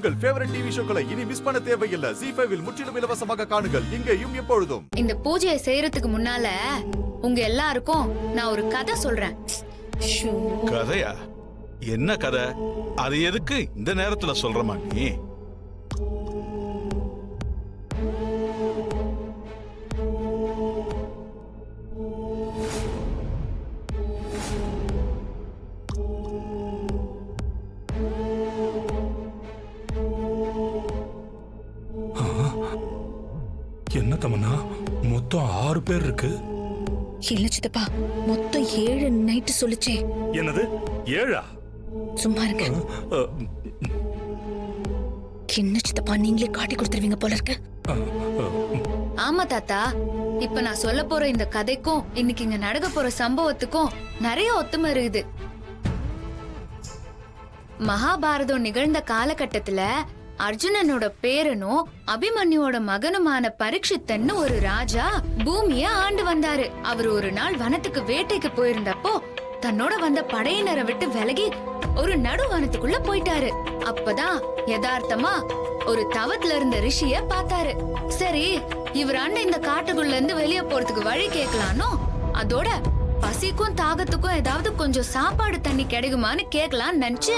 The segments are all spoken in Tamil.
உங்கள் ஃபேவரட் டிவி ஷோக்களை இனி மிஸ் பண்ண தேவையில்லை. ZEE5 இல் முற்றிலும் இலவசமாக காணுங்கள், இங்கேயும் எப்பொழுதும். இந்த பூஜையை செய்யறதுக்கு முன்னால உங்க எல்லாருக்கும் நான் ஒரு கதை சொல்றேன். கதையா? என்ன கதை? அது எதுக்கு இந்த நேரத்துல சொல்றமா நீ? என்ன தமன்னா, மொத்தம் 6 பேர் இருக்கு. இல்ல சித்தப்பா, மொத்தம் 7 நைட்டு சொல்லுச்சே. என்னது 7ஆ? சும்மா இருங்க. என்ன சித்தப்பா, நீங்களே காட்டி கொடுத்துருவீங்க போல இருக்கு. ஆமா தாத்தா, இப்ப நான் சொல்ல போற இந்த கதைக்கும் இன்னைக்கு இங்க நடக்க போற சம்பவத்துக்கும் நிறைய ஒத்துமை இருக்குது. மகாபாரதம் நிகழ்ந்த காலகட்டத்துல அர்ஜுனனோட பேரனும் அபிமன்யுவோட மகனுமான பரீட்சித்தன்னு ஒரு ராஜா பூமிய ஆண்டு வந்தாரு. அவர் ஒரு நாள் வனத்துக்கு வேட்டைக்கு போயிருந்தப்போ தன்னோட வந்த படையினரை விட்டு விலகி ஒரு நடு வனத்துக்குள்ள போயிட்டாரு. அப்பதான் யதார்த்தமா ஒரு தவத்துல இருந்த ரிஷிய பார்த்தாரு. சரி, இவராண்ட இந்த காட்டுக்குள்ள இருந்து வெளியே போறதுக்கு வழி கேட்கலானோ, அதோட பசிக்கும் தாகத்துக்கும் ஏதாவது கொஞ்சம் சாப்பாடு தண்ணி கிடைக்குமான்னு கேட்கலான்னு நினைச்சு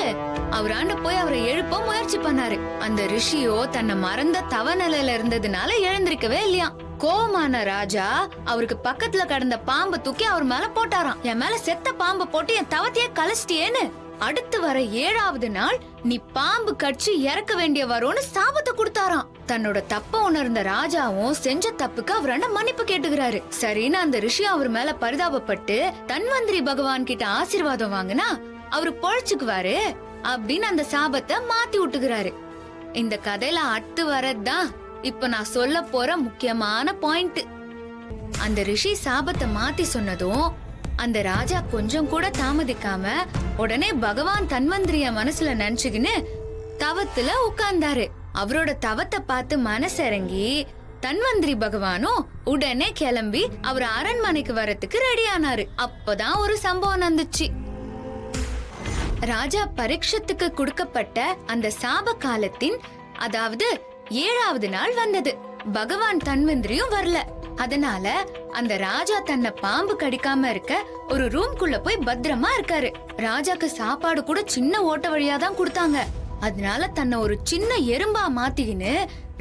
அவராண்ட போய் அவரை எழுப்ப முயற்சி பண்ணாரு. அந்த ரிஷியோ தன்னை மறந்த தவ நிலையில இருந்ததுனால எழுந்திருக்கவே இல்லையா. கோவமான ராஜா அவருக்கு பக்கத்துல கடந்த பாம்பை தூக்கி அவர் மேல போட்டாராம். என் மேல செத்த பாம்பை போட்டு என் தவத்தையே கழிச்சிட்டியேன்னு. அடுத்து வர 7ஆவது நாள் நீ பாம்பு கட்சி இறக்க வேண்டிய வரும்னு சாபத்தை கொடுத்தாராம். தன்னோட தப்ப உணர்ந்த ராஜாவும் செஞ்ச தப்புக்கு அவராண்ட மன்னிப்பு கேட்டுக்கிறாரு. சரின்னு அந்த ரிஷி அவர் மேல பரிதாபப்பட்டு தன்வந்திரி பகவான் கிட்ட ஆசீர்வாதம் வாங்கினா அவரு பொழைச்சுக்குவாரு அப்படின்னு அந்த சாபத்தை மாத்தி விட்டுக்கிறாரு. இந்த கதையில அடுத்து வரதுதான் இப்ப நான் சொல்ல போற முக்கியமான பாயிண்ட். அந்த ரிஷி சாபத்தை மாத்தி சொன்னதும் அந்த ராஜா கொஞ்சம் கூட தாமதிக்காம உடனே பகவான் தன்வந்திரிய மனசுல நினைச்சுக்கின்னு தவத்துல உட்கார்ந்தாரு. அவரோட தவத்தை பார்த்து மனசிறங்கி தன்வந்திரி பகவானும் உடனே கிளம்பி அவர் அரண்மனைக்கு வரத்துக்கு ரெடி ஆனாரு. அப்பதான் ஒரு சம்பவம் நடந்துச்சு. ராஜா பரீட்சத்துக்கு கொடுக்கப்பட்ட அந்த சாப காலத்தின் அதாவது 7ஆவது நாள் வந்தது. பகவான் தன்வந்திரியும் வரல. அதனால அந்த ராஜா தன்னை பாம்பு கடிக்காம இருக்க ஒரு ரூம்குள்ள போய் பத்திரமா இருக்காரு. ராஜாக்கு சாப்பாடு கூட சின்ன ஓட்ட வழியா தான் கொடுத்தாங்க. அதனால தன்னை ஒரு சின்ன எறும்பா மாத்திக்கின்னு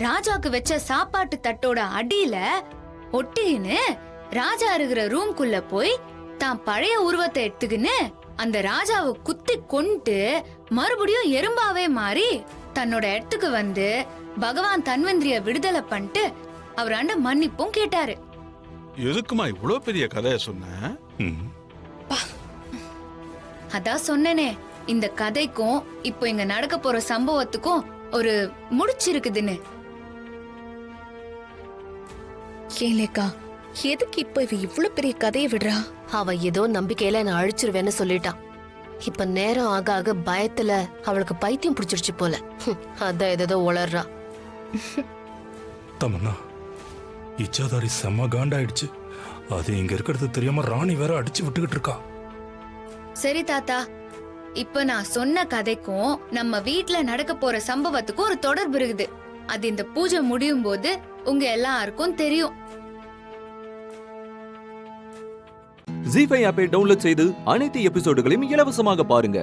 ராஜாக்கு வச்ச சாப்பாட்டு தட்டோட அடியில ஒட்டிக்கின்னு ராஜா இருக்கிற ரூம்குள்ள போய் தான் பழைய உருவத்தை எடுத்துக்கின்னு அந்த ராஜாவை குத்தி கொண்டு மறுபடியும் எறும்பாவே மாறி தன்னோட இடத்துக்கு வந்து பகவான் தன்வந்திரிய விடுதலை பண்ணிட்டு அவராண்ட மன்னிப்பும் கேட்டாரு. எதுக்குமா இவ்வளவு பெரிய கதைய சொன்ன? அதான் சொன்னனே, இந்த கதைக்கும் இப்போ இங்க நடக்க போற சம்பவத்துக்கும் ஒரு முடிச்சிருக்குதுன்னு. ஏலேக்கா, எதுக்கு இப்ப இவ இவ்வளவு பெரிய கதையை விடுறா? அவ ஏதோ நம்பிக்கையில நான் அழிச்சிருவேன்னு சொல்லிட்டான். இப்ப நேரம் ஆக ஆக பயத்துல அவளுக்கு பைத்தியம் பிடிச்சிருச்சு போல. அதான் ஏதோ உளர்றா. தமன்னா, இச்சாதாரி செம்ம காண்டாயிடுச்சு. அது இங்க இருக்கிறது தெரியாம ராணி வேற அடிச்சு விட்டுக்கிட்டு இருக்கா. சரி தாத்தா, இப்ப நான் சொன்ன கதைக்கும் நம்ம வீட்ல நடக்க போற சம்பவத்துக்கும் ஒரு தொடர்பு இருக்குது. அது இந்த பூஜை முடியும் போது உங்க எல்லாருக்கும் தெரியும். ZEE5 ஆப்பை டவுன்லோட் செய்து அனைத்து எபிசோடுகளையும் இலவசமாக பாருங்க.